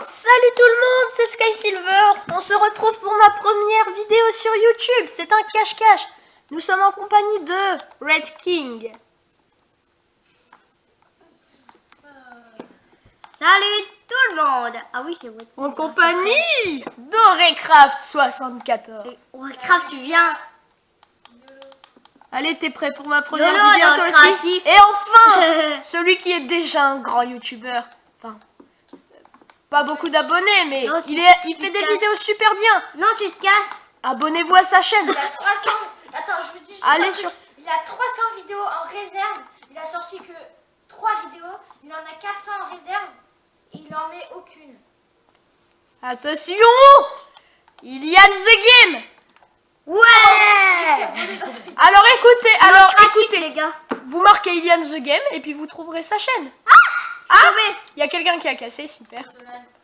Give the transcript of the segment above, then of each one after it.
Salut tout le monde, c'est Sky Silver. On se retrouve pour ma première vidéo sur YouTube. C'est un cache-cache. Nous sommes en compagnie de Red King. Salut tout le monde. Ah oui, c'est vrai. En compagnie d'Orecraft 74. Warcraft, tu viens. Allez, t'es prêt pour ma première YOLO, vidéo toi aussi? créatif. Et enfin, celui qui est déjà un grand YouTuber. Enfin, pas beaucoup d'abonnés, mais Non, il fait des casses. vidéos super bien. Non, tu te casses. Abonnez-vous à sa chaîne. Il a 300. Attends, je vous dis. Allez un sur. truc. Il a 300 vidéos en réserve. Il a sorti que 3 vidéos. Il en a 400 en réserve. Et il en met aucune. Attention, Ilian the Game. Ouais. Alors écoutez, Écoutez les gars. vous marquez Ilian the Game et puis vous trouverez sa chaîne. Ah, il y a quelqu'un qui a cassé, super.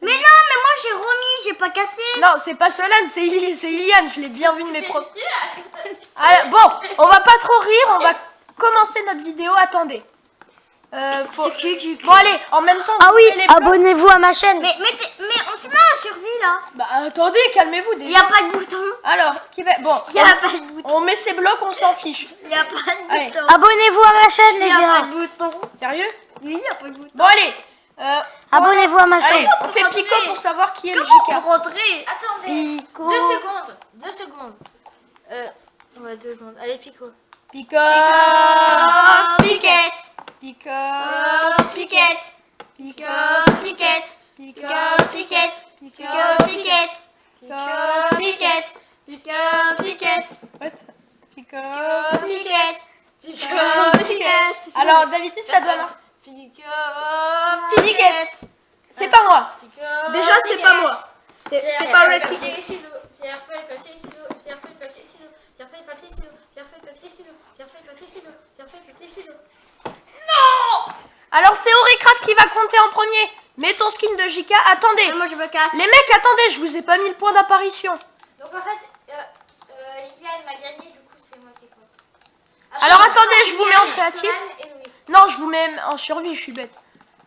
Mais non, mais moi j'ai remis, j'ai pas cassé. Non, c'est pas Solane, c'est Ilian, je l'ai bien vu de mes propres. Alors, bon, on va pas trop rire, on va commencer notre vidéo, attendez. Bon allez, en même temps, Ah oui, vous les blocs. abonnez-vous à ma chaîne. Mais on se met en survie là. Bah attendez, calmez-vous Il déjà. y a pas de bouton. Alors, qui va... Bon, Il y a pas de bouton. on met ses blocs, on s'en fiche. Il y a pas de Allez. bouton. Abonnez-vous à ma chaîne, Il les y a pas gars. de bouton. Sérieux? Oui, il y a pas de bouton. Bon allez, Abonnez-vous à ma allez, chaîne. on fait rentrer Pico pour savoir qui est le Pour JK. rentrer. Attendez. Pico. 2 secondes. 2 secondes. Ouais, 2 secondes. Allez, Pico. Pico, Piquette. Pico, Piquette. Pico, Piquette. Pico, Piquette. Pico, Piquette. Pico, Piquette. Piquette. What? Pico. Piquette. Pico. Alors d'habitude ça donne. Pico. Piquette. C'est pas moi. Pico. Déjà c'est pas moi. C'est pas Red King. Papier, ciseaux. Pierre, feuille, papier, ciseaux. Pierre, feuille, papier, ciseaux. Pierre, feuille, papier, ciseaux. Pierre, feuille, papier, ciseaux. Pierre, feuille, papier, ciseaux. Pierre, feuille, papier, ciseaux. Alors c'est Orecraft qui va compter en premier. Mets ton skin de JK. Attendez. Moi je me casse. Les mecs, attendez, je vous ai pas mis le point d'apparition. Donc en fait, Ilian m'a gagné, du coup c'est moi qui compte. Alors, attendez, je vous mets en créatif. Solane et Louis. Non, je vous mets en survie, je suis bête.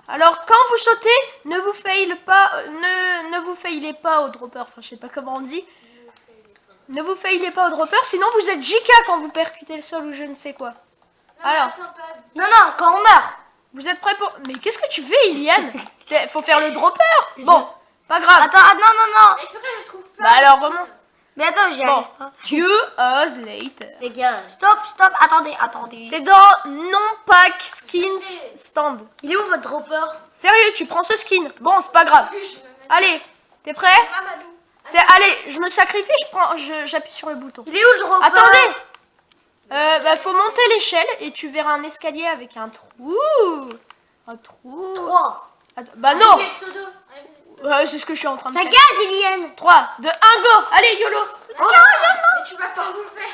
Alors quand vous sautez, ne vous failez pas, ne vous failez pas au dropper. Enfin, je sais pas comment on dit. Ne vous failez pas au dropper, sinon vous êtes JK quand vous percutez le sol ou je ne sais quoi. Non, Alors. attends, pas. Non, non, quand on meurt. Vous êtes prêts pour... Mais qu'est-ce que tu fais, Ilian? Faut faire le dropper. Bon, pas grave. Attends, ah, non, non, non. Et purée, je trouve pas. Bah alors, remonte. Mais attends, j'y Bon, arrive pas. 2 hours later. Les gars, stop, stop, attendez, attendez. C'est dans non-pack skins stand. Il est où votre dropper? Sérieux, tu prends ce skin. Bon, c'est pas grave. Je me mets Allez, t'es prêt? Mamadou. Allez, je me sacrifie, j'appuie sur le bouton. Il est où le dropper? Attendez. Bah, faut monter l'échelle et tu verras un escalier avec un trou. Un trou. 3. Attends, bah non. Allez, pseudo. Allez, Ouais, c'est ce que je suis en train de Ça faire. gaz, Ilian. 3, 2, 1, go. Allez, YOLO. mais tu vas pas vous faire.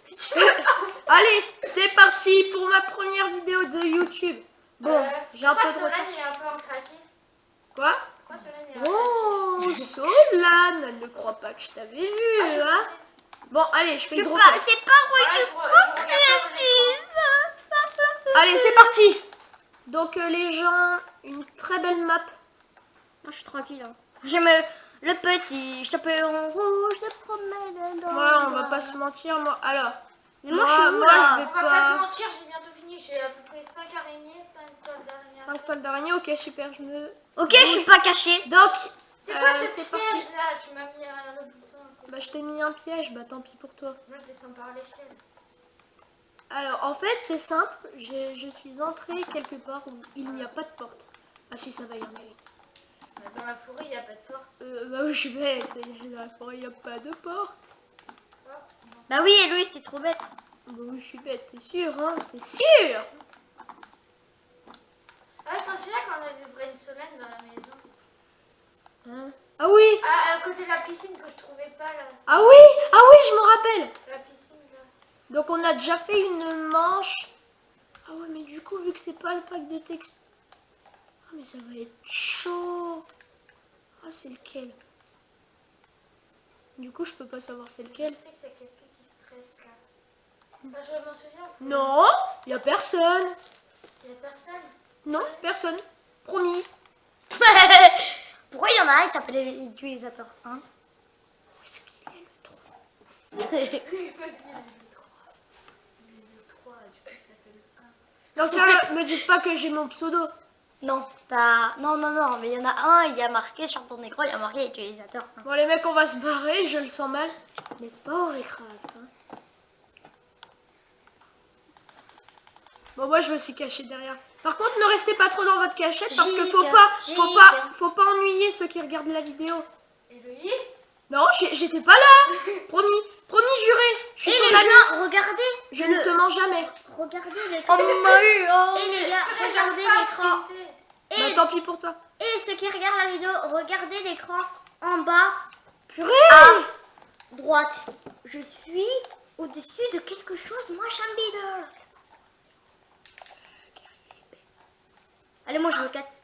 Mais tu vas pas vous faire. Allez, c'est parti pour ma première vidéo de YouTube. Bon, j'ai un peu de Solane, retard. il est un peu en créatif. Quoi? Pourquoi Solane, il est en créatif? Oh, Solane, ne crois pas que je t'avais vu, Je hein. sais. Bon, allez, je fais le C'est dropper. pas, c'est pas Ouais, je regarde pas vos écrans. Allez, c'est parti. Donc les gens, une très belle map. Moi, je suis tranquille. Hein. J'aime le petit chaperon rouge se promène dans Ouais, on va pas se mentir, moi. Alors, Mais moi, je suis où, moi, là je vais On va pas pas. se mentir, j'ai bientôt fini. J'ai à peu près 5 araignées, 5 toiles d'araignée. 5 toiles d'araignée, ok, super, je me. Ok, je suis pas caché. Donc, C'est quoi ce c'est piège parti. là? Tu m'as mis le bouton. Bah, je t'ai mis un piège, bah tant pis pour toi. Moi, je descends par l'échelle. Alors, en fait, c'est simple, je suis entrée quelque part où il n'y a pas de porte. Ah, si, ça va y en aller. Dans la forêt, il n'y a pas de porte. Bah, oui, je suis bête, dans la forêt, il n'y a pas de porte. Bah oui, et Louis, c'était trop bête. Bah, oui, je suis bête, c'est sûr, hein, c'est sûr. Ah, t'en souviens quand on avait Brain Solane dans la maison? Hein? Ah oui, Ah, à côté de la piscine que je trouvais pas là. ah oui, je me rappelle. La piscine là. Donc on a déjà fait une manche. Ah ouais, mais du coup, vu que c'est pas le pack de texte. Ah, mais ça va être chaud. Ah, c'est lequel? Du coup, je peux pas savoir c'est Je lequel. sais qu'il y a quelqu'un qui stresse là. Bah, je m'en souviens. Non, y a personne. Il y a personne. Non, personne. Promis. Pourquoi il y en a un qui s'appelle l'utilisateur 1? Où est-ce qu'il est le 3? Parce qu'il est le 3. Il est le 3, du coup, il s'appelle 1. Non, sérieux, me dites pas que j'ai mon pseudo. Non, non, mais il y en a un, il y a marqué sur ton écran, il y a marqué utilisateur 1. Bon, les mecs, on va se barrer, je le sens mal. N'est-ce pas, Aurécraft, hein? Bon, moi, je me suis cachée derrière. Par contre, ne restez pas trop dans votre cachette parce que faut pas ennuyer ceux qui regardent la vidéo. Héloïse? Non, j'étais pas là. Promis, promis, juré. Je suis Et ton les ami. gens, regardez. Je ne te mens jamais. Regardez l'écran. Oh, m'a eu, oh. Et les gars, J'arrive regardez pas à l'écran. sprinter. Bah, Et, tant pis pour toi. et ceux qui regardent la vidéo, regardez l'écran en bas, Purée. droite. Je suis au-dessus de quelque chose, moi, Chambider. Allez, moi, je me casse.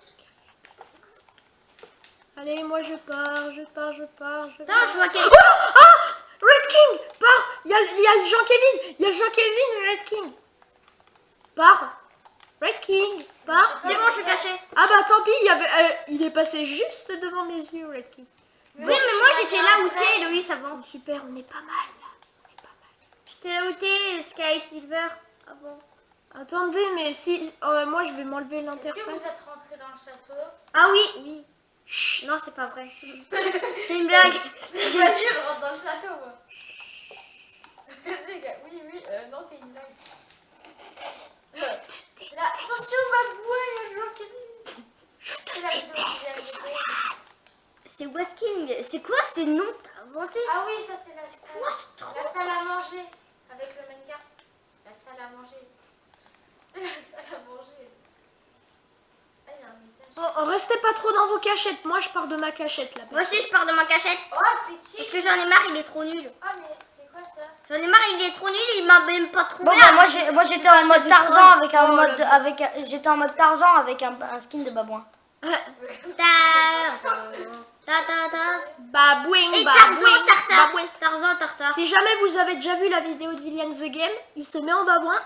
Allez, moi, je pars. Putain, je vois quelqu'un. Red King, pars. Il y a le Jean-Kévin. Il y a le Jean-Kévin, Red King. Pars. Red King, pars. C'est bon, je suis caché. Ah bah tant pis, il est passé juste devant mes yeux, Red King. Oui, mais moi, j'étais là où t'es, Héloïse, avant. Super, on est pas mal là. On est pas mal. J'étais là où t'es, Sky Silver. Ah bon. Attendez, mais si... moi, je vais m'enlever Est-ce que vous l'interface. êtes rentré dans le château? Ah oui, oui. Chut. Non, c'est pas vrai. C'est une blague. J'ai pas dit, je rentre dans le château, moi. Oui, non, c'est une blague. Là, attention, ma voix, il y a Jean-Kévin. Je te C'est la vidéo déteste, qui a Sonia. été- C'est What King. C'est quoi ces noms que t'as inventés? Ah oui, ça c'est la Quoi salle. ce truc? La salle à manger. Avec le minecart. La salle à manger. C'est la salle à manger. Ah, il y a un étage. Restez pas trop dans vos cachettes. Moi, je pars de ma cachette là. Moi aussi, je pars de ma cachette. Oh, c'est qui? Parce que j'en ai marre, il est trop nul. Ah, mais c'est quoi ça? J'en ai marre, il est trop nul, il m'a même pas trouvé. Bon, bah, moi j'étais en mode Tarzan avec un Oh, mode. là. J'étais en mode Tarzan avec un skin de babouin. Ta. Babouing, Et Tarzan babouing, Tartare. babouing. Tarzan Tartare. Si jamais vous avez déjà vu la vidéo d'Ilian the Game, il se met en babouin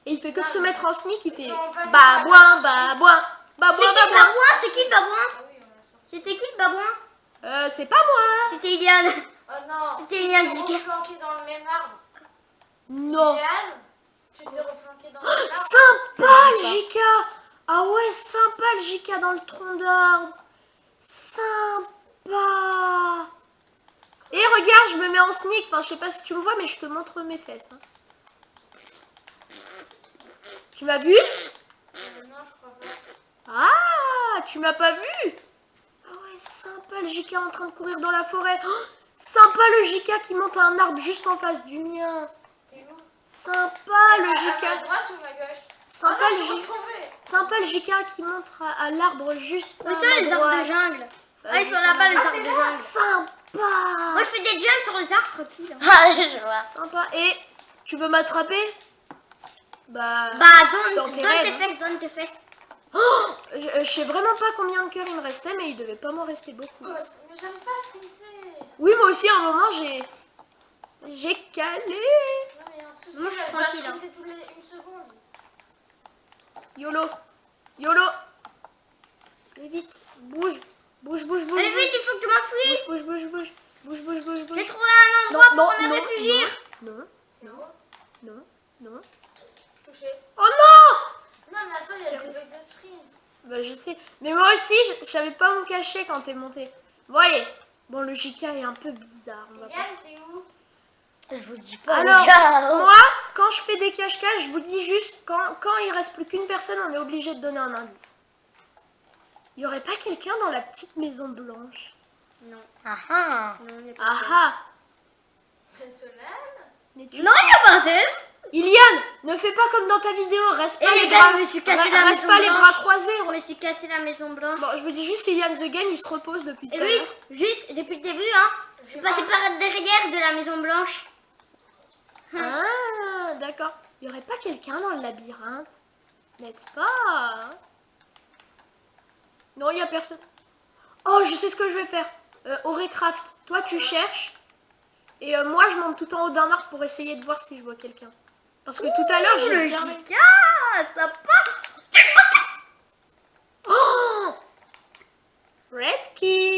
et il fait que de se mettre en sneak, il fait babouin, babouin, C'est babouin, qui le babouin. babouin? C'est qui le babouin? Ah oui, on l'a sorti. C'était qui le babouin? C'est pas moi. C'était Iliane. Oh non, C'était si Iliane tu Zika. replanqué dans le même arbre. Non. Yann, tu t'es replanqué dans le même arbre. Sympa le JK. Ah ouais, sympa le JK dans le tronc d'arbre. Sympa. Et regarde, je me mets en sneak. Enfin, je sais pas si tu me vois, mais je te montre mes fesses. Hein. Tu m'as vu? Non, je crois pas. Ah, tu m'as pas vu? Ah ouais, sympa le JK en train de courir dans la forêt. Oh, sympa le JK qui monte à un arbre juste en face du mien. T'es où? Sympa le À JK. ma droite ou ma gauche? Sympa Oh non, le je suis JK. retrouvée. Sympa le JK qui monte à l'arbre juste Où à sont ma les arbres droite. de jungle? Enfin, Ah, ils sont juste là-bas, à les ma- arbres de jungle. Sympa. Moi, je fais des jumps sur les arbres, tranquille. Allez, je vois. Sympa. Et tu veux m'attraper? Bah... Bah, Dans donne tes tes rêves. fesses, donne tes fesses. Oh, je sais vraiment pas combien de cœurs il me restait, mais il devait pas m'en rester beaucoup. Oh, mais j'aime pas sprinter. Oui, moi aussi, à un moment, j'ai calé. Non, mais il y a un souci. Moi, je suis là, dois tranquille, hein. sprinter toutes les 1 seconde. YOLO. YOLO. Allez vite. Bouge. Bouge, bouge, bouge. Allez vite, il faut que tu m'enfuis. Bouge, bouge, bouge, bouge. Bouge, bouge, bouge, J'ai bouge. trouvé un endroit pour me réfugier. Non, C'est où? non, non. Touché. Oh non! Non, mais attends, il y a des bugs de sprint. Bah, je sais. Mais moi aussi, je savais pas où me cacher quand t'es monté. Bon, allez. Bon, le JK est un peu bizarre. On va pas... Yann, t'es où? Je vous dis pas, Alors, les gars. moi, quand je fais des cache-cache, je vous dis juste, quand il reste plus qu'une personne, on est obligé de donner un indice. Il y aurait pas quelqu'un dans la petite maison blanche? Ah ah. Ah ah! C'est Solène? Mais tu- Non, il n'y a pas d'elle. Iliane, ne fais pas comme dans ta vidéo, reste Et pas les les gars, bras, je me suis cassé la reste maison pas les blanche. bras croisés. Je me suis cassé la maison blanche. Bon, je vous dis juste, Iliane the Game, il se repose depuis tout Et à oui, l'heure. juste depuis le début, hein. Je suis passée par derrière de la maison blanche. Ah, d'accord. Il y aurait pas quelqu'un dans le labyrinthe, n'est-ce pas? Non, il y a personne. Oh, je sais ce que je vais faire. Aurécraft, toi tu cherches. Et moi je monte tout en haut d'un arbre pour essayer de voir si je vois quelqu'un. Parce que tout à l'heure j'ai Le regardé. JK, ça part. Oh, Red King.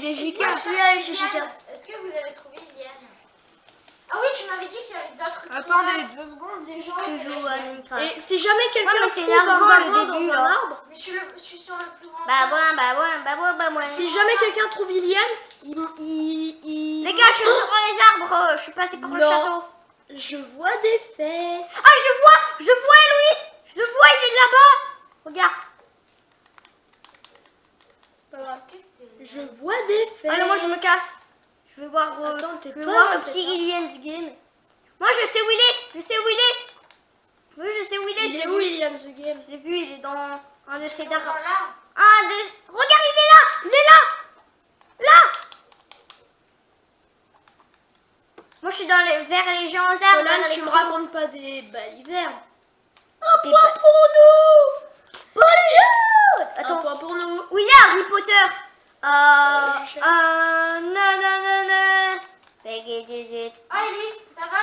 est JK. Moi, je Oui, cherche je suis Iliane. Chica. Est-ce que vous avez trouvé Iliane? Ah oui, tu m'avais dit qu'il y avait d'autres Attendez classes. 2 secondes, les gens. Je joue à Minecraft. Et si jamais quelqu'un Ouais, mais c'est trouve un énervant, le babouin début, dans un là. arbre, Mais je suis sur le plus grand. Bah, ouais. si jamais quelqu'un trouve Iliane, il... Les gars, je suis dans les arbres. Je suis passé par le Non. château. Je vois des fesses. Ah, je vois Louis. Je le vois, il est là-bas. Regarde. C'est pas grave. Je vois des fesses. Allez, moi je me casse. Je vais voir, Attends, t'es je vais pas voir dans le cette petit arbre. Ilian Game. Moi je sais où il est. Je sais où il est. Oui, je sais où il est. Il Je est l'ai où vu. Iliane the Game? Je l'ai vu, il est dans un de ces Dans arbres. l'arbre. Regarde, il est là. Il est là. Là. Moi je suis vers les gens aux arbres. Solane, vers tu les me trous. racontes pas des balivernes. Un Des point ba- pour nous. Bollywood. Un Attends. point pour nous. Où il y a Harry Potter? je cherche. Non. Peggy 18. Ah, Louis, ça va?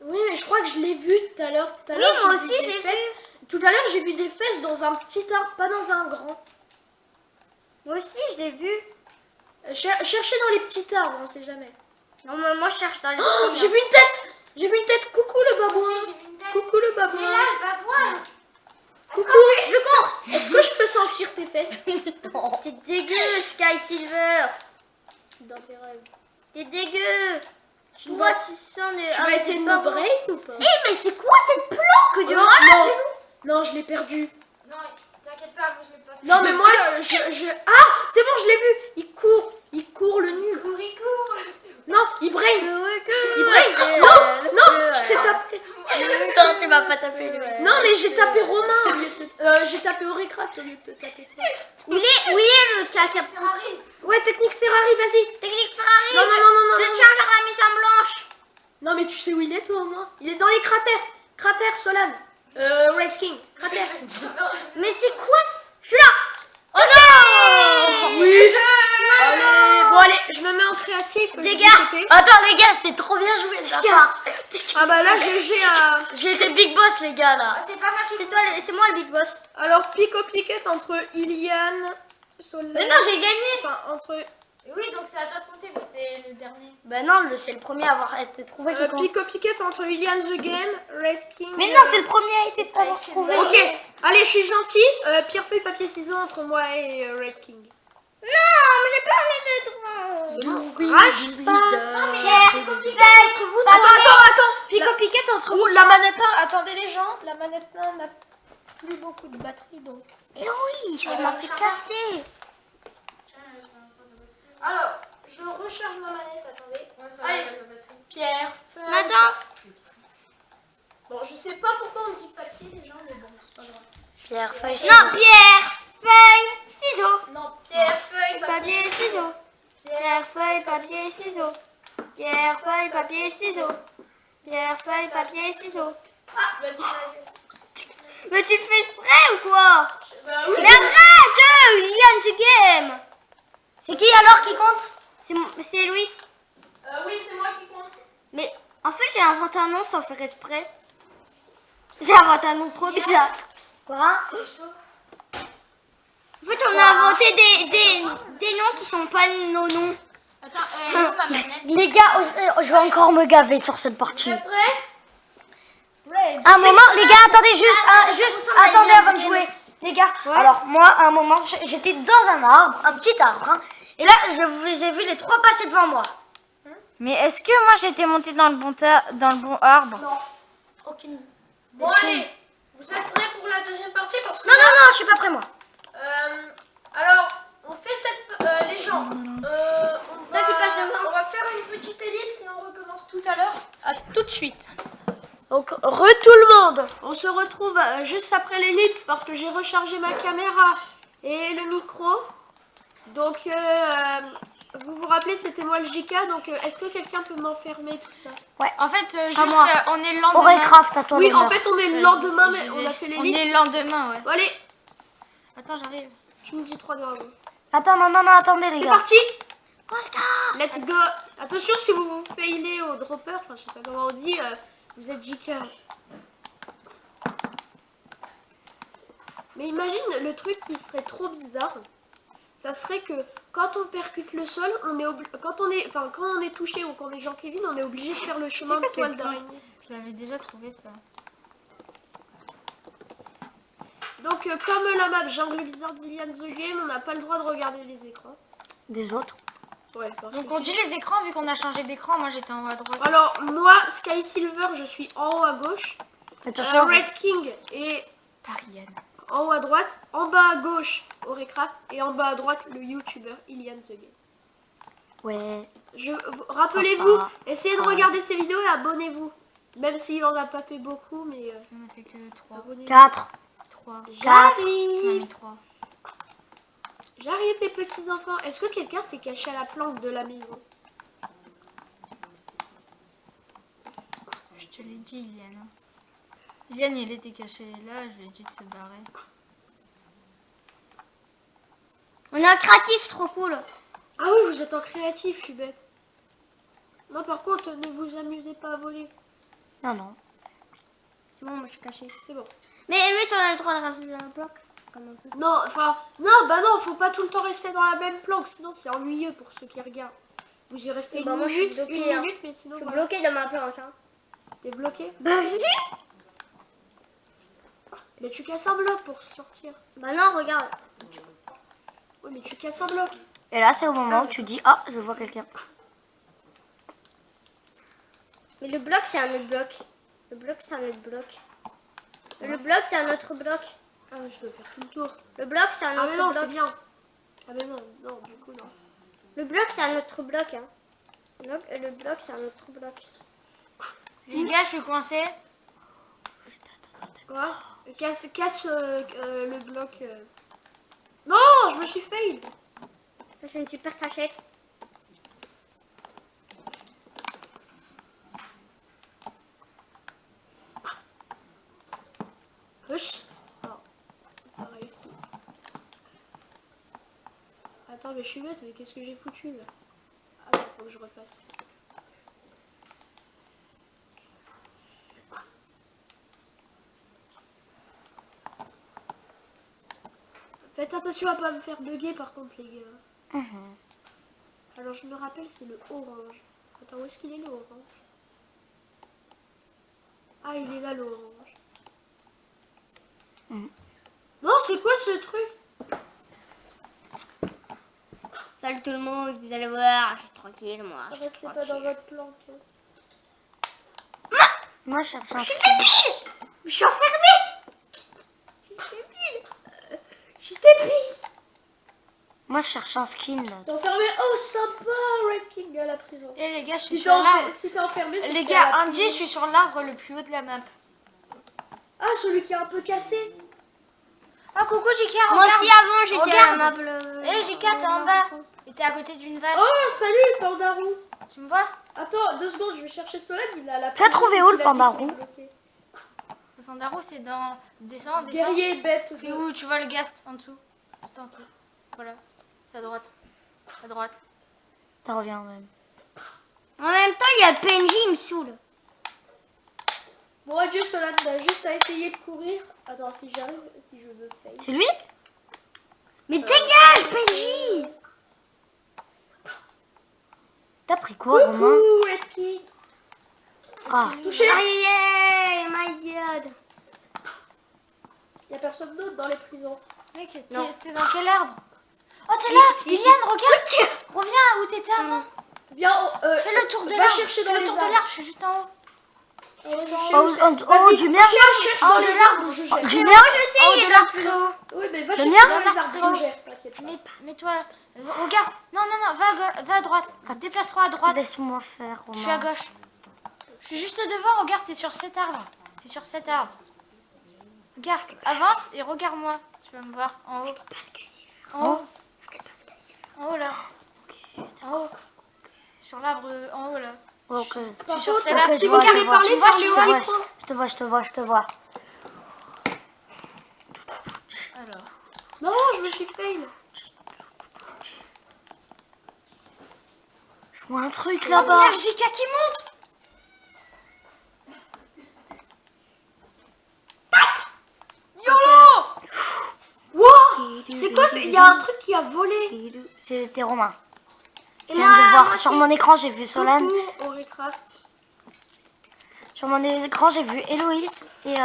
Oui, mais je crois que je l'ai vu tout à l'heure. Tout à Oui, l'heure, moi j'ai aussi, vu des j'ai fesses. Tout à l'heure, j'ai vu des fesses dans un petit arbre, pas dans un grand. Moi aussi, je l'ai vu. Cherchez dans les petits arbres, on sait jamais. Non, mais moi, je cherche dans les Oh, petits, j'ai hein. vu une tête. J'ai vu une tête. Coucou le Moi babouin. aussi, j'ai vu une tête. Coucou le Il est là, babouin. le babouin. Coucou. Je cours. Est-ce que je peux sentir tes fesses? T'es dégueu, Sky Silver. Dans tes rêves. T'es dégueu. Tu Pourquoi vas, tu sens des... tu vas essayer de me break ou pas? Mais c'est quoi cette planque de non, malade? non, je l'ai perdu. Non, t'inquiète pas, moi je l'ai pas fait. Non, mais moi, Ah, c'est bon, je l'ai vu. Il court le nul. Il court. Non, il brain. Il brain. Non, je t'ai tapé. Non, tu m'as pas tapé, lui. Non, mais j'ai tapé Romain au lieu de j'ai tapé Auricraft au lieu de te taper toi. Où il est le caca? Ferrari. Ouais, technique Ferrari, vas-y. Technique Ferrari. Non. Je tiens vers la mise en blanche. Non, mais tu sais où il est, toi, au moins? Il est dans les cratères. Cratères, Solane. Red King. Cratères. Mais c'est quoi? Je suis là. Oh non! Oui. Allez, bon, allez, je me mets en créatif. je Dégâts. vais TP. Attends, les gars, c'était trop bien joué de sa part. Ah bah là, GG à... J'ai été big boss, les gars, là. Ah, c'est pas moi qui C'est moi le big boss. Alors, pique-au-piquette entre Iliane, Solane... Mais non, j'ai gagné. Enfin, entre... Oui, donc c'est à toi de compter, vous t'es le dernier. Ben non, c'est le premier à avoir été trouvé qui compte. pique-au-piquette entre Iliane the Game, Red King... Mais non, c'est le premier à été avoir Sky trouvé. Silver. Ok, allez, je suis gentil. Pierre, feuille, papier, ciseaux entre moi et Red King. Non, mais j'ai pas envie de trouver. Rage pas. Attends. Pique-au-piquette entre Ouh, la manette 1, attendez les gens, la manette 1 n'a plus beaucoup de batterie donc. Et oui, ça m'a fait casser. Alors, je recharge ma manette, attendez. Allez. Allez, Pierre, feuille. Maintenant, Bon, je sais pas pourquoi on dit papier les gens, mais bon, c'est pas grave. Pierre, feuille, non, pierre, feuille, ciseaux. Non, pierre, feuille, Papier, ciseaux. Pierre, feuille, papier, ciseaux. Pierre, feuille, papier, ciseaux. Pierre, feuille, papier, ciseaux. Ah, bah dis Mais tu le fais exprès ou quoi? Bah oui. Mais arrête, Yann, tu game. C'est qui alors qui compte? C'est Louis. Oui, c'est moi qui compte. Mais en fait, j'ai inventé un nom sans faire exprès. J'ai inventé un nom trop bizarre. Quoi? En fait, on a inventé des noms qui sont pas nos noms. Attends, où ma manette? Les gars, je vais encore me gaver sur cette partie. Vous êtes prêts? Un moment, les gars, attendez juste attendez avant de jouer. Les gars, alors moi, à un moment, j'étais dans un arbre, un petit arbre, hein, et là, je vous ai vu les trois passer devant moi. Mais est-ce que moi j'étais montée dans le bon arbre? Non. Aucune. Bon, allez, vous êtes prêts pour la deuxième partie parce que Non, non, non, je suis pas prêt, moi. alors, on fait cette... les gens, on va faire une petite ellipse et on recommence tout à l'heure. À tout de suite. Donc, tout le monde. On se retrouve juste après l'ellipse parce que j'ai rechargé ma caméra et le micro. Donc, vous vous rappelez, c'était moi le JK. Donc, est-ce que quelqu'un peut m'enfermer tout ça? En fait, moi. on est le lendemain. Auraycraft, à toi Oui, l'honneur. en fait, on est le lendemain, mais j'y on vais. a fait On est l'ellipse. le lendemain, ouais. Bon, allez, Attends, j'arrive. tu me dis 3 2 1. Attends, non, attendez, les C'est gars. parti. Let's go. Attention, si vous vous failez au dropper, enfin je sais pas comment on dit, vous êtes JK. Mais imagine le truc qui serait trop bizarre, ça serait que quand on percute le sol, quand on est touché ou quand on est Jean Kevin, on est obligé de faire le chemin de quoi toile cette d'araignée. Je l'avais déjà trouvé ça. Donc comme la map Jungle Blizzard Alien the Game, on n'a pas le droit de regarder les écrans. Des autres. Ouais, parce Donc que on si- dit les écrans vu qu'on a changé d'écran. Moi j'étais en haut à droite. Alors moi, Sky Silver, je suis en haut à gauche. Attention. Red King est Parienne. en haut à droite. En bas à gauche, Orecrap. Et en bas à droite, le YouTuber Ilian the Game. Ouais. Rappelez-vous, Papa. essayez de regarder ces vidéos et abonnez-vous. Même s'il en a pas fait beaucoup, mais On a fait que 3. abonnez-vous. 4. 3. On a J'arrive. mis 3. J'arrive les petits enfants. Est-ce que quelqu'un s'est caché à la planque de la maison? Je te l'ai dit, Iliane. Iliane, il était caché là, je lui ai dit de se barrer. On a un créatif trop cool. Ah oui, vous êtes en créatif, je suis bête. Non, par contre, ne vous amusez pas à voler. Non, non. C'est bon, moi je suis cachée. C'est bon. Mais lui, on a le droit de rester dans le bloc. Comme un peu. Non, non, faut pas tout le temps rester dans la même planque, sinon c'est ennuyeux pour ceux qui regardent. Vous y restez Bah, une moi, je suis minute, bloquée, une hein. minute, mais sinon Je suis voilà. bloquée dans ma planque. Hein. T'es bloqué. Bah si. Mais tu casses un bloc pour sortir. Bah non, regarde. Oui, mais tu casses un bloc. Et là, c'est au moment où tu dis ah, je vois quelqu'un. Mais le bloc, c'est un autre bloc. Le bloc, c'est un autre bloc. Le bloc, c'est un autre bloc. Ah, je dois faire tout le tour. Le bloc, c'est un Ah, autre mais non, bloc. c'est bien. Ah, mais non, non, du coup, non. Le bloc, c'est un autre bloc. Hein. Le bloc, c'est un autre bloc. Les gars, je suis coincée. Quoi? Casse le bloc. Non, je me suis fail. Ça, c'est une super cachette. Hush. Non, pas réussi. Attends, mais je suis bête, mais qu'est-ce que j'ai foutu là? Ah, non, faut que je refasse. Faites attention à pas me faire bugger par contre, les gars. Alors, je me rappelle, c'est le orange. Attends, où est-ce qu'il est le orange? Ah, il est là le orange. Non, c'est quoi ce truc? Salut tout le monde, vous allez voir, je suis tranquille, moi. Je suis Restez pas tranquille. dans votre planque. Moi, je cherche un skin. Je suis enfermée. Je suis débile. Moi, je cherche un skin là. T'es enfermé? Oh, sympa, Red King à la prison. Et les gars, je suis Si sur l'arbre. t'es enfermé, c'est Les que t'es à gars, la Andy, prison. je suis sur l'arbre le plus haut de la map. Ah, celui qui est un peu cassé. Ah, coucou, JK, Moi regarde. aussi, avant, j'étais à la Regarde. map. Eh, JK, t'es en bas. Et t'es à côté d'une vache. Oh, salut, Pandarou. Tu me vois? Attends, 2 secondes, je vais chercher Solène, il est à la Tu as prison, trouvé il où, a le dit Pandarou qu'il est bloqué. Le Pandarou, c'est dans. Descends, descends. Guerrier bête. C'est où tu vois le ghast en dessous? Attends, en dessous. Voilà. C'est à droite. À droite. Ça revient même. En même temps, il y a le PNJ, il me saoule. Bon, adieu, Solène, t'as juste à essayer de courir. Attends, si j'arrive, si je veux fail. C'est lui? Mais dégage, PNJ. T'as pris quoi, Romain? Coucou, Red King. Ah, Touché. Aïe, my god. Y'a personne d'autre dans les prisons. Mec, Non. t'es dans quel arbre? Oh, t'es Si, là! si, Liliane, regarde! Reviens où t'étais avant! Viens, Fais le tour de va l'arbre! chercher dans Fais le les tour de arbres. l'arbre, je suis juste en haut! Oh, je Oh, cherche. oh, Vas-y, du mien? cherche Oh, dans de les l'arbre. arbres, je Oh, gère. du mien? Moi, je sais, Oh, il de est dans l'arbre le plus haut! Oui, mais va Le chercher mien? dans les arbres, je gère, t'inquiète pas. Mets-toi là. Regarde! Non, non, non, va à droite! Déplace-toi à droite! Laisse-moi faire, Je suis à Romain. gauche. Je suis juste devant, regarde, t'es sur cet arbre. T'es sur cet arbre. Regarde, avance et regarde-moi. Tu vas me voir en haut. En haut. En haut là. En haut. Sur l'arbre en haut là. Ok. Par sur contre, celle-là. si je vous vois, voulez je vois. parler, Tu vois, parlez tu au vois, micro. Je te vois. Alors. Non, je me suis fail. Je vois un truc Oh, là-bas. merde, JK qui monte! YOLO! Wow, c'est quoi? Il y a un truc qui a volé? C'était Romain. Je Et viens de moi, voir moi, sur c'est- mon écran, j'ai vu Solane. Coucou, Orecraft. Sur mon écran, j'ai vu Héloïse et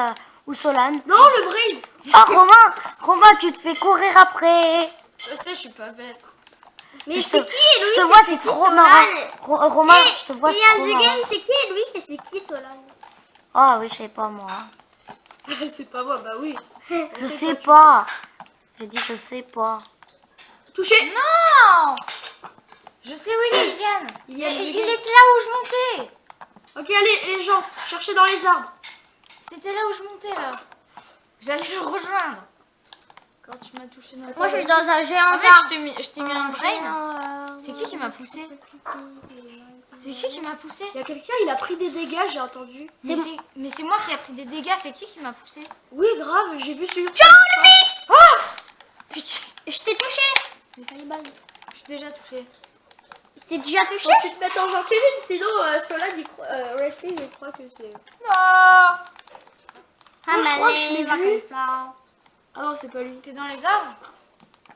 ou Solane. Non, le brain. Oh Romain, tu te fais courir après. Je sais, je suis pas bête. Mais Je c'est te- qui Je Louis? te vois, c'est trop marrant. Romain, je te vois, c'est trop The marrant. Game, c'est qui Louis? C'est qui Solane? Ah oui, je sais pas moi. C'est pas moi, bah oui. Je sais pas. J'ai dit je sais pas. Touché. Non. Je sais où il est, Iliane. Il y a il des- était là où je montais. Ok, allez, les gens, cherchez dans les arbres. C'était là où je montais, là. J'allais le rejoindre. Quand tu m'as touché dans le Moi, je suis dans un géant En fait, arbre. je t'ai mis un brain. C'est qui m'a poussé? C'est qui m'a poussé? Il y a quelqu'un, il a pris des dégâts, j'ai entendu. Mais c'est moi qui a pris des dégâts. C'est qui m'a poussé? Oui, grave, j'ai vu sur. C'est qui? Je t'ai touché. Mais c'est Je suis déjà touchée. Je t'ai déjà touché. Faut que tu te mettes en Jean-Kevin, sinon Solane, Redfield, il croit que c'est. Non. Ah, je crois que je l'ai vu. Ah Ah non, c'est pas lui. T'es dans les arbres?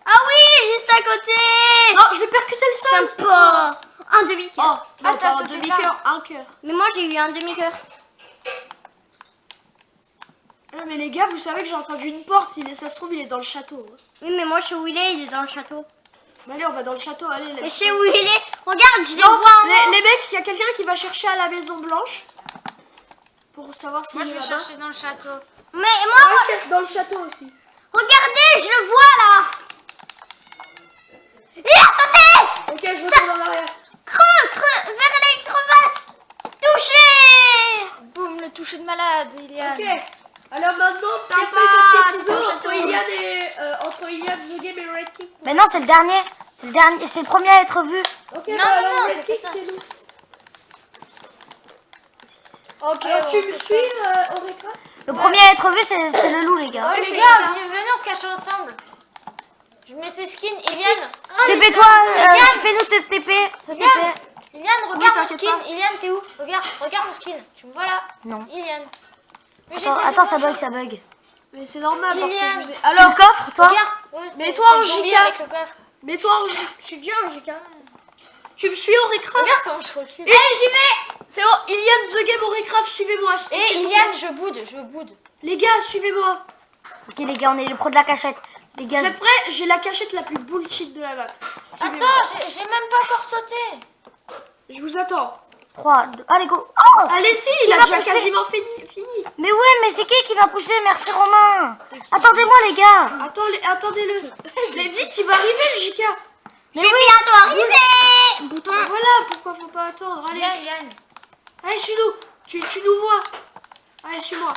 oui, juste à côté. Non, je vais percuter le sol. Sympa. Un demi-cœur. Oh, Ah, non, t'as pas un sauté demi-cœur, un cœur. Mais moi, j'ai eu un demi-cœur. Ah, mais les gars, vous savez que j'ai entendu une porte. Ça se trouve, il est dans le château. Oui, mais moi, je sais où il est dans le château. Bah, allez, on va dans le château. Allez, Mais let's je sais go. où il est. Regarde, je le Non, vois en haut. les mecs, il y a quelqu'un qui va chercher à la Maison Blanche pour savoir s'il Moi, est je vais là-bas. chercher dans le château. Mais Moi, moi, je cherche dans le château aussi. regardez, je le vois là. Il a sauté. Ok, je retourne en arrière. Creux, vers les crevasses. Touché. Boum, le toucher de malade, Iliane. Ok. Alors maintenant, c'est Sympa, papier, ciseaux ton entre château. Iliane, The Game et Red King. Mais non, c'est le dernier. C'est le premier à être vu. Ok, Non, bah, non, alors, non, Red fais King, pas ça. t'es nous. Ok. Alors, tu on me fait suis, ça. Aureka? Le premier à être vu, c'est le loup, les gars. Oh, les gars, venez, on se cache ensemble. Je mets ce skin. Iliane. TP-toi, tu fais-nous tes TP. Ce TP. Iliane. Iliane, regarde mon t'inquiète skin. pas. Iliane, t'es où? Regarde mon skin. Tu me vois là? Non. Iliane. Mais Attends, j'étais attends, ça devant bug, ça bug. Mais c'est normal parce que je vous ai... C'est Alors, le coffre, toi? Regarde. Ouais, Mais c'est- toi, c'est en le bombier JK. avec le coffre. mets-toi en J. Je suis dur, JK. Tu me suis, Aureka? Regarde comment je recule. Eh, j'y vais. C'est bon, Iliane, The Game, Aureka, suivez-moi. Et s'il vous plaît. Iliane, je boude. Les gars, suivez-moi. Ok, les gars, on est les pros de la cachette. Les gars, Vous êtes prêts? J'ai la cachette la plus bullshit de la map. Suivez-moi. Attends, j'ai même pas encore sauté. Je vous attends. 3, 2, allez, go. Oh! Allez, si, Qui il a m'a déjà poussé quasiment fini. Mais ouais, mais c'est qui m'a poussé? Merci, Romain. Attendez-moi, les gars. Attendez-le. Mais vite, il va arriver, le JK. Je suis bientôt arrivé. Bouton. Voilà, pourquoi faut pas attendre. Allez, Viens, Iliane. allez, suis-nous. Tu nous vois. Allez, suis-moi.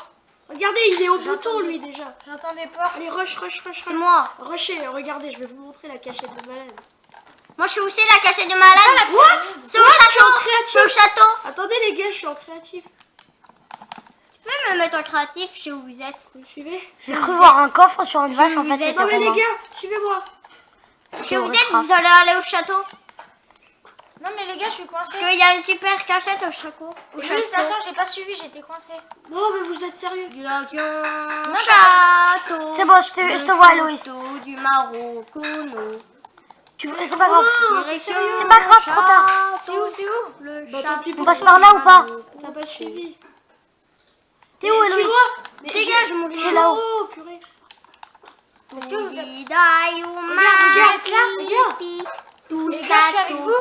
Regardez, il est au bouton, lui, déjà. J'entends des portes. Allez, rush. C'est moi. Rushez, regardez, je vais vous montrer la cachette de malade. Moi, je suis où c'est la cachette de malade? What? C'est au What? Je suis en château. créatif. C'est au château. Attendez, les gars, je suis en créatif. Tu peux me mettre en créatif, je sais où vous êtes. Vous me suivez? J'ai cru voir un coffre sur une vache, en vous fait, êtes- c'était Non, mais les Romain. gars, suivez-moi. Je C'était sais où vous êtes, Aureka. vous allez aller au château. Non, mais les gars, je suis Parce coincée. qu'il y a une super cachette au château. Au Oui, château. attends, j'ai pas suivi, j'étais coincée. Non, mais vous êtes sérieux? Direction château. C'est bon, je te vois, Aloïs. Château du Maroc, non. C'est pas grave. Direction C'est pas grave, trop tard. C'est où? Le Bah, tant pis château pour On passe toi. par là ou pas? T'as pas suivi. T'es où, Mais Héloïse? suis-moi. Mais Dégage, mon je gars. suis là-haut. Oh, purée. Est-ce que vous êtes... regarde, regarde. Tout Les gars, je suis avec vous.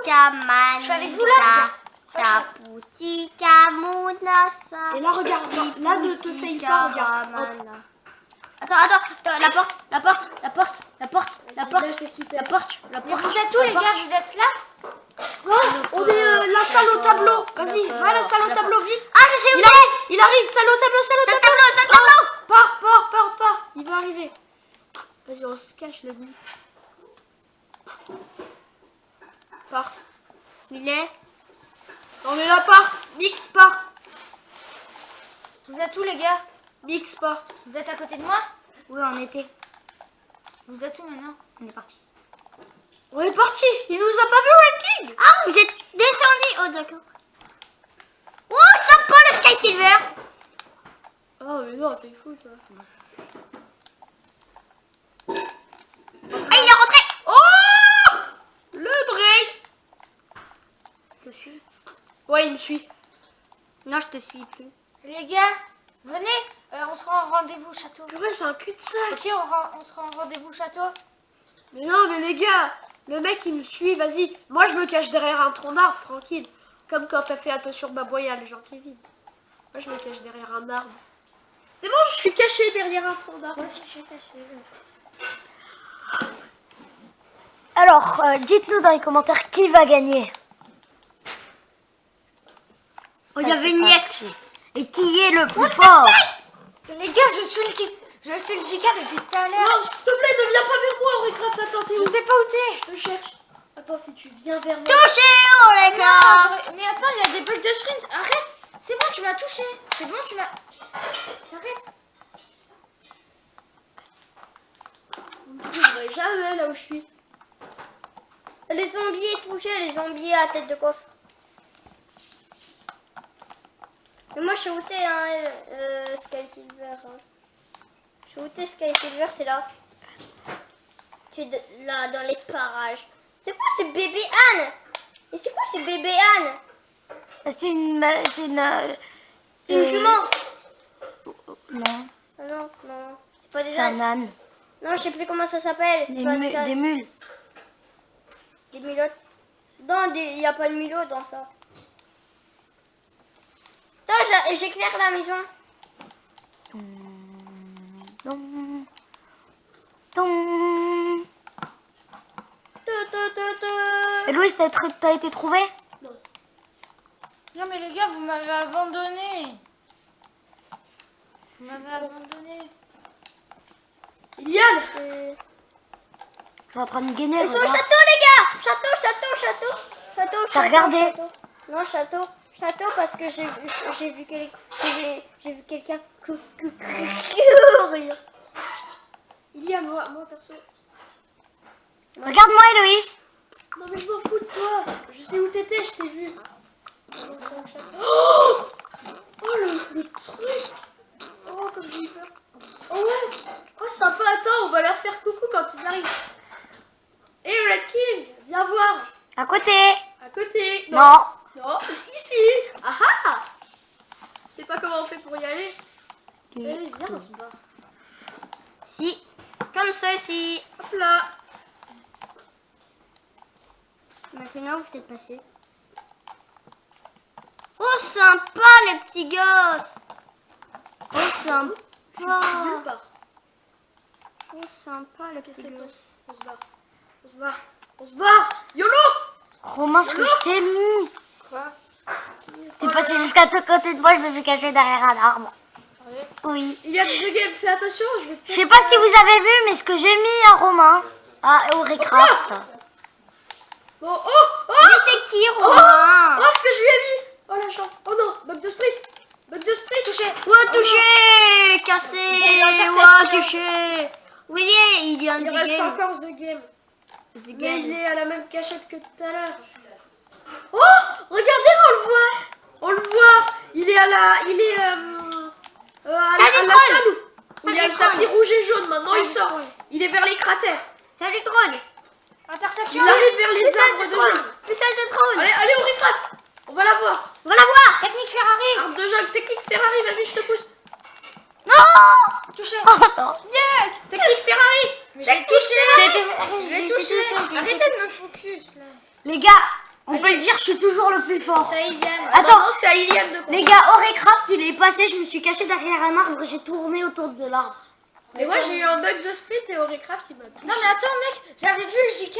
Je suis avec vous, là. Taputi kamunasa. Et là, regarde. Là, ne te faille pas, regarde. Hop. Attends, la porte. Là, c'est super. La Mais porte. vous êtes où, les gars? Vous êtes là? Oh, on est la salle au tableau. Vas-y, va à la salle au tableau, vite. Ah, je sais où Il arrive, salle au tableau, salle au c'est. tableau. Tableau. Pars. Il va arriver. Vas-y, on se cache, le but. Pars. Il est. On est là, pars. Mix, pars. Vous êtes où, les gars? Mix, pars. Vous êtes à côté de moi? Oui, on était. Vous êtes où maintenant? On est parti. On est parti. Il nous a pas vu, Red King. Ah, vous êtes descendu. Oh, d'accord. Oh, sympa le Sky Silver. Oh, mais non, t'es fou, toi. Ah, il est rentré. Oh, suis. Ouais, il me suit. Non, je te suis plus. Les gars, venez, on se rend en rendez-vous au château. Purée, c'est un cul-de-sac. Ok, on se rend en rendez-vous au château. Mais non, mais les gars, le mec il me suit, vas-y. Moi je me cache derrière un tronc d'arbre, tranquille. Comme quand t'as fait attention Baboya, les gens qui vivent. Moi je me cache derrière un arbre. C'est bon, je suis caché derrière un tronc d'arbre. Moi aussi, je suis cachée. Alors, dites-nous dans les commentaires qui va gagner. Oh, il y avait une miette. Et qui est le plus fort? Les gars, je suis le JK depuis tout à l'heure. Non, s'il te plaît, ne viens pas vers moi, Auricraft, attends, t'es où? Je sais pas où t'es. Je te cherche. Attends, si tu viens vers moi. Touché, oh les gars. Non, mais attends, il y a des bugs de sprint. Arrête. C'est bon, tu m'as touché. C'est bon, tu m'as... Arrête. Vous ne trouverez jamais là où je suis. Les zombies est touché, les zombies à tête de coffre. Mais moi, je suis outé, hein, Sky Silver. Hein. Je suis outé, Sky Silver, t'es là. Tu es là, dans les parages. C'est quoi ce bébé Anne? Et c'est quoi ce bébé Anne? C'est une... C'est une jument. Non, Ah non, non. C'est pas des c'est un ânes. âne. Non, je sais plus comment ça s'appelle. C'est pas des ânes. Des mules. Des milotes. Non, il n'y a pas de milot dans ça. Attends, j'éclaire la maison. Tom. Tom. Et Louis, t'as été trouvé? Non, mais les gars, vous m'avez abandonné. Vous m'avez abandonné. Iliane, Euh, Je suis en train de gagner. Ils sont au regarde. château, les gars. Château. T'as regardé? Château. Non, château. Château parce que j'ai vu quelqu'un courir. Iliane, moi perso. Regarde-moi, Héloïse. Non mais je m'en fous de toi. Je sais où t'étais, je t'ai vu. Oh, le truc. Oh, comme j'ai eu peur. Oh ouais. Oh sympa, attends, on va leur faire coucou quand ils arrivent. Hey Red King, viens voir. À côté. À côté. Non. Non, ici. Ah ah. Je sais pas comment on fait pour y aller. Allez, viens, on se barre. Si, comme ceci. Hop là. Maintenant, vous êtes passé. Oh, sympa, les petits gosses. Oh, sympa. Nulle part. Oh, sympa, les petits C'est quoi? gosses. On se barre. On se barre. On se barre. YOLO. Romain, ce que je t'ai mis. Quoi? T'es passé jusqu'à côté de moi, je me suis cachée derrière un arbre. Oui. Il y a The Game, fais attention, je vais Je sais pas si vous avez vu, mais ce que j'ai mis à Romain, à Auricraft. Bon, oh, oh, Mais c'est qui, Romain? oh, ce que je lui ai mis. Oh la chance. Oh non, bug de sprint. Bug de sprint. Touché. Ouais, touché, cassé. Ouais, touché. Oui, il y a un Il The reste Game. encore The Game. The Mais il Game. est à la même cachette que tout à l'heure. Oh, regardez, on le voit. On le voit. Il est à la... Il est à Salut, la troll. salle où il y a le Salut, tapis troll. rouge et jaune. Maintenant, il Salut, sort. troll. Il est vers les cratères. Salut, trône. Interception. Il arrive vers les Le salle arbres de de trône. jungle. Le salle de trône. Allez, allez, on récrate. On va la voir. On va la voir. Technique Ferrari. Arbre de jungle, technique Ferrari, vas-y, je te pousse. Non. Touché. Oh, non. Yes. Technique Ferrari. Mais j'ai touché. Je l'ai touché. Arrêtez de me focus là. Les gars, on peut le dire, je suis toujours le plus fort. C'est à Iliane. Attends. Non, c'est à Iliane de Les gars, Auricraft, il est passé, je me suis cachée derrière un arbre, j'ai tourné autour de l'arbre. Mais moi, j'ai eu un bug de split et Auricraft, il m'a touché. Non mais attends mec, j'avais vu le JK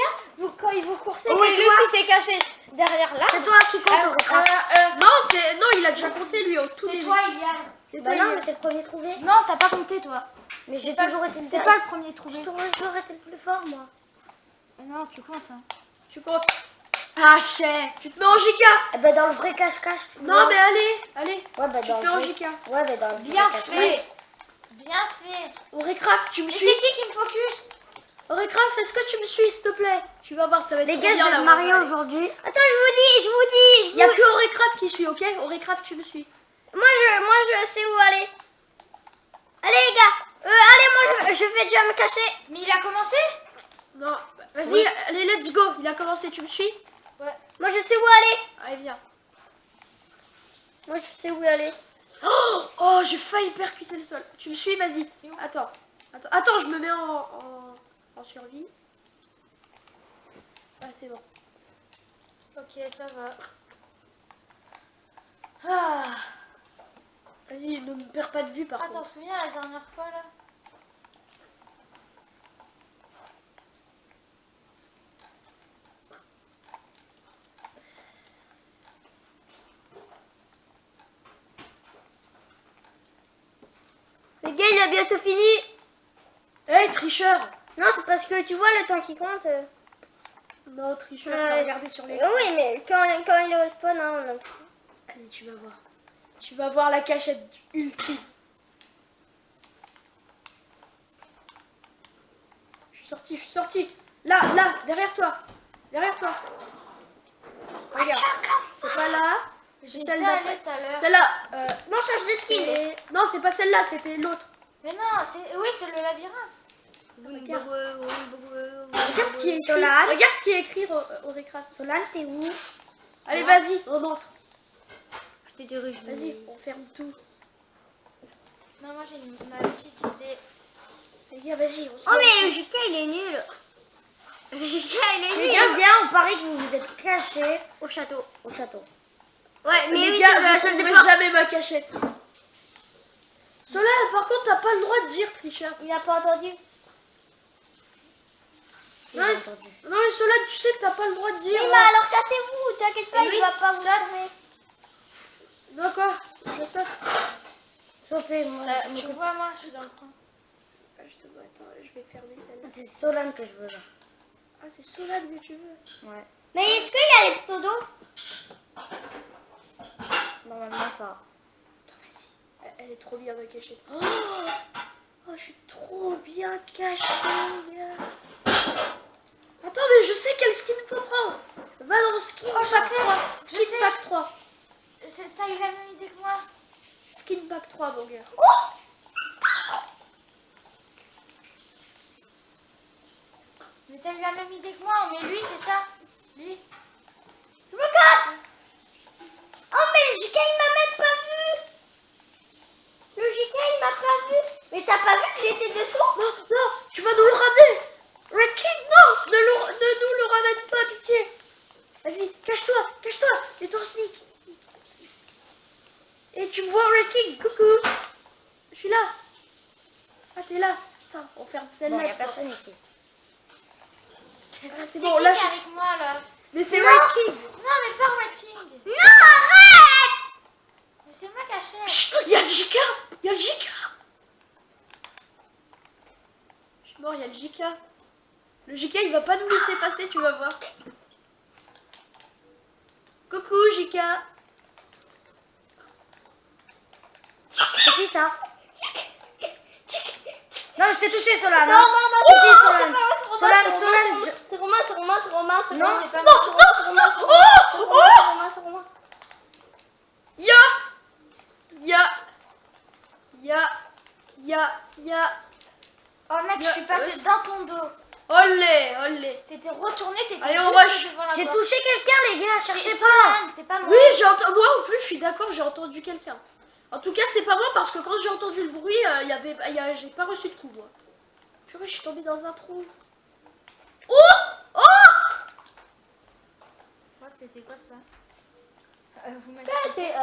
quand il vous coursait, Oh, et et lui toi aussi s'est caché derrière là. C'est toi qui compte, Auricraft. Non, il a déjà compté lui au tout C'est début. toi Iliane. C'est Bah toi, non, Iliane. mais c'est le premier trouvé. Non, t'as pas compté toi. Mais j'ai toujours été le C'est pas le premier trouvé. J'ai toujours été le plus fort, moi. Non, tu comptes. Hein. Tu comptes. Ah chais. Tu te mets en JK. Eh ben, dans le vrai cache-cache, tu Non, vois. mais allez, allez. Ouais, bah, Tu dans te le mets en vrai... JK. Ouais, bah, dans le Bien vrai fait. cache-cache. Bien fait. Auricraft, tu me Mais suis. c'est qui me focus? Auricraft, est-ce que tu me suis, s'il te plaît? Tu vas voir, ça va être Les trop gars, je bien vais là. me on va marier aller. aujourd'hui. Attends, je vous dis. Il y a que Auricraft qui suit, ok? Auricraft, tu me suis. Moi, je sais où aller. Allez, les gars. Allez, moi, je vais déjà me cacher. Mais il a commencé? Non, vas-y, allez, let's go. Il a commencé, tu me suis? Ouais. Moi, je sais où aller. Allez, viens. Moi, je sais où aller. Oh, j'ai failli percuter le sol. Tu me suis, vas-y. C'est où? Attends, je me mets en survie. Ah, c'est bon. Ok, ça va. Ah. Vas-y, ne me perds pas de vue par Ah, t'en contre. souviens la dernière fois là? Les gars, il a bientôt fini. Hé, tricheur! Non, c'est parce que tu vois le temps qui compte. Non, tricheur, Ouais. t'as regardé sur les. Oui, mais quand il est au spawn, hein, donc. Allez, tu vas voir. Tu vas voir la cachette ultime. Je suis sorti. Là, derrière toi. Derrière toi. Regarde. C'est pas là. J'y C'est étais celle allée d'après. tout à l'heure. Celle-là. Bon, change de skin. c'est- Non, c'est pas celle-là, c'était l'autre. Mais non, c'est. Oui, c'est le labyrinthe. Regarde ce qui est écrit. Solane. Regarde ce qui est écrit au écran. Solane, t'es où? Allez, vas-y, on entre. Je te dirige. Vas-y, on ferme tout. Non, moi j'ai ma petite idée. Vas-y, on se Oh, met mais le ici. JK, il est nul. Le JK, il est Les nul. gars, viens, on parie que vous vous êtes cachés Au château. au château. Ouais, mais Les oui, gars, c'est dans la vous salle de trouverez porte. jamais ma cachette. Solène, par contre, t'as pas le droit de dire, tricheur. Il a pas entendu. Si, Non, j'ai mais- entendu. Non, mais Solène, tu sais que t'as pas le droit de dire. Oui, mais alors cassez-vous. T'inquiète pas, Et il Louis, va pas vous saute. trouver. D'accord, je saute. Sautez, moi, Ça, je tu m'occupe. vois, moi je suis dans le coin. Ah, je te vois, attends, je vais fermer celle-là. C'est Solane que je veux là. Ah, c'est Solène que tu veux. Ouais. Mais est-ce qu'il y a les pseudos? Normalement pas. Attends, vas-y. Elle est trop bien ma cachette. Oh, je suis trop bien cachée, gars. Attends, mais je sais quel skin faut prendre. Va dans Skin Oh, je Pack sais, 3. je Skin sais. Pack 3. T'as eu la même idée que moi. Skin Pack 3, mon gars. Mais t'as eu la même idée que moi. Mais lui, c'est ça. Lui. Je me casse. Oh, mais le JK, il m'a même pas vu. Le JK, il m'a pas vu. Mais t'as pas vu que j'étais dessous? Non, non, tu vas nous le ramener. Red King, non, ne nous le ramène pas, pitié. Vas-y, cache-toi. Et toi, sneak. Et tu me vois, Red King, coucou. Je suis là. Ah, t'es là. Attends, on ferme Bon, celle-là. y a personne ici. Ah, c'est C'est bon, qui là, qui est c'est... avec moi là? Mais c'est Non. Red King. Non, mais pas Red King. Non, arrête. Mais c'est moi qui achète. Chut, il y a le JK. Il y a le JK. Je suis mort, il y a le JK. Le JK, il va pas nous laisser passer, tu vas voir. Coucou, JK. C'est qui ça? Non, je t'ai touché, Solane. Non, hein. non, non, C'est c'est qui, pas Solane? moi, c'est Romain, Solane, c'est Romain, Solane, je- c'est Romain, c'est Romain, c'est Romain, c'est Non, Romain, c'est pas Romain, moi. c'est Romain, c'est Romain, c'est Romain, c'est Romain. Ya. Oh mec, je suis passée dans ton dos. Olé. T'étais retourné, t'étais Allez, juste on rush. devant la J'ai porte. touché quelqu'un, les gars. C'est Cherchez pas. Solane, c'est pas moi. Oui, j'ai entendu. Moi en plus, je suis d'accord, j'ai entendu quelqu'un. En tout cas, c'est pas moi parce que quand j'ai entendu le bruit, j'ai pas reçu de coup, moi. Purée, je suis tombée dans un trou. Oh. Je crois que c'était quoi ça? Vous m'avez Ah, c'est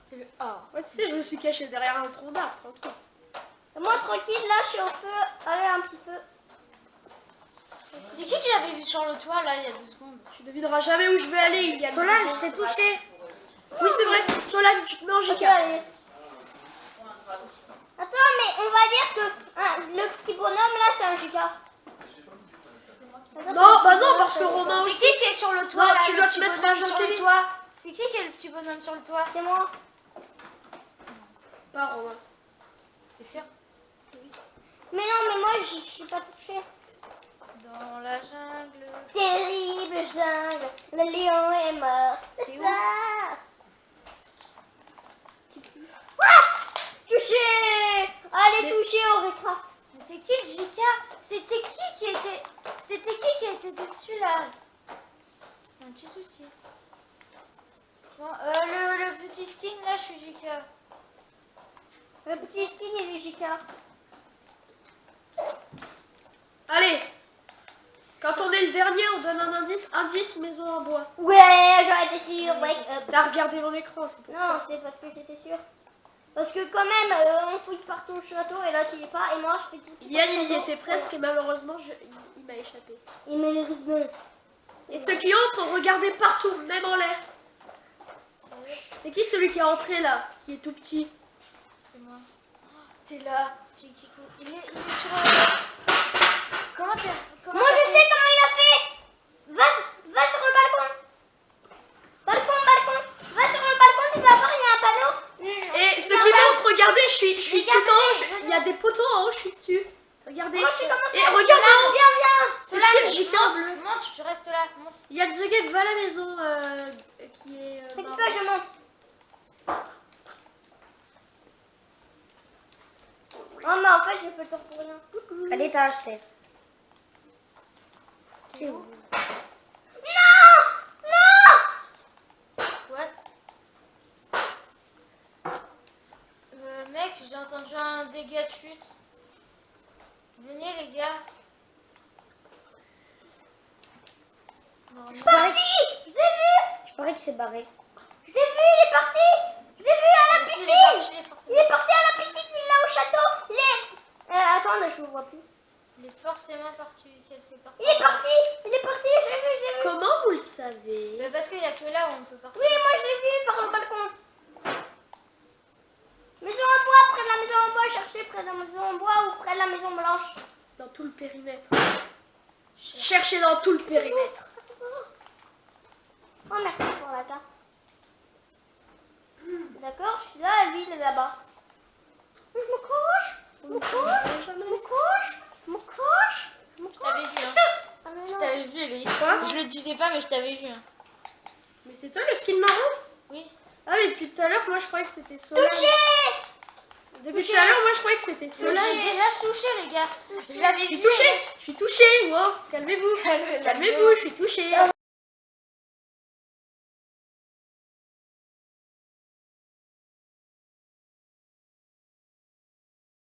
C'était le A. Ouais, tu sais, je me suis cachée derrière un tronc d'arbre, tranquille. Moi tranquille, là je suis au feu. Allez un petit peu. C'est qui que j'avais vu sur le toit là il y a 2 secondes? Tu devineras jamais où je vais aller, il y a le Solane, zéro. je t'ai touché. Oui, c'est vrai. Solane, tu te mets en Ok, JK. allez. Attends, mais on va dire que le petit bonhomme là c'est un JK. Non, bah non, parce que Romain C'est aussi. qui est sur le toit Non, là, tu le dois petit te mettre bonhomme un sur jockey. le toit? C'est qui est le petit bonhomme sur le toit? C'est moi. Pas Romain. T'es sûr? Mais non, mais moi je suis pas touchée. Dans la jungle. Terrible jungle, le lion est mort. T'es où? Ah. What? Touché. Allez, touché au Recraft. Mais c'est qui le JK? C'était qui dessus là. Un petit souci. Bon, le petit skin là, je suis JK. Le petit skin et le JK. Allez. Quand on est le dernier, on donne un indice. Indice, maison en bois. Ouais, j'aurais été sûre. Wake up. T'as regardé mon écran, c'est pour Non, ça. c'est parce que j'étais sûre. Parce que quand même, on fouille partout le château et là tu y es pas. Et moi je fais tout. Yann, il y château. était presque et malheureusement, il m'a échappé. Et malheureusement. Et ceux qui entrent, regardez partout, même en l'air. C'est qui celui qui est entré là, qui est tout petit? C'est moi. Oh, t'es là, petit Kikou. Il est sur. Comment t'es. Moi je sais comment il a fait. Va sur le balcon. Balcon. Va sur le balcon, tu vas voir, il y a un panneau. Et ceux qui montrent, regardez, je suis tout en haut. Il y a des poteaux en haut, je suis dessus. Regardez. Moi je sais comment Et faire. regarde en haut. Viens. C'est qui le giga bleu? Monte, tu restes là, monte. Il y a The Game, va à la maison qui est. T'inquiète marron. pas, je monte. Oh mais en fait je fais le tour pour rien. À l'étage, t'es. T'es où? What? Mec, j'ai entendu un dégât de chute. Venez les gars. Non, Je suis parti. Je l'ai vu. Je parie qu'il s'est barré. Je l'ai vu, il est parti. Je l'ai vu à la mais si, piscine. il est Il est parti à la piscine, il est là au château. Il est... attends, là, je le vois plus. forcément parti quelque part. Il est parti, je l'ai vu. Comment vous le savez? Mais parce qu'il n'y a que là où on peut partir. Oui, moi je l'ai vu par le balcon. Maison en bois, près de la maison en bois, cherchez près de la maison en bois ou près de la maison blanche. Dans tout le périmètre. Cherchez dans tout le périmètre. Oh, merci pour la carte. D'accord, je suis là, lui il est là-bas. Je me couche. Je t'avais vu, hein. Ah, mais Je non. t'avais vu, Loïs. Quoi? Je le disais pas, mais je t'avais vu. Hein. Mais c'est toi le skin marron? Oui. Ah oui, depuis tout à l'heure, moi je croyais que c'était Solal. Touché. Depuis tout à l'heure, moi je croyais que c'était Je Solal. l'ai déjà touché, les gars. Je l'avais Je suis vu. touchée, wow, calmez-vous. Calmez-vous, je suis touchée.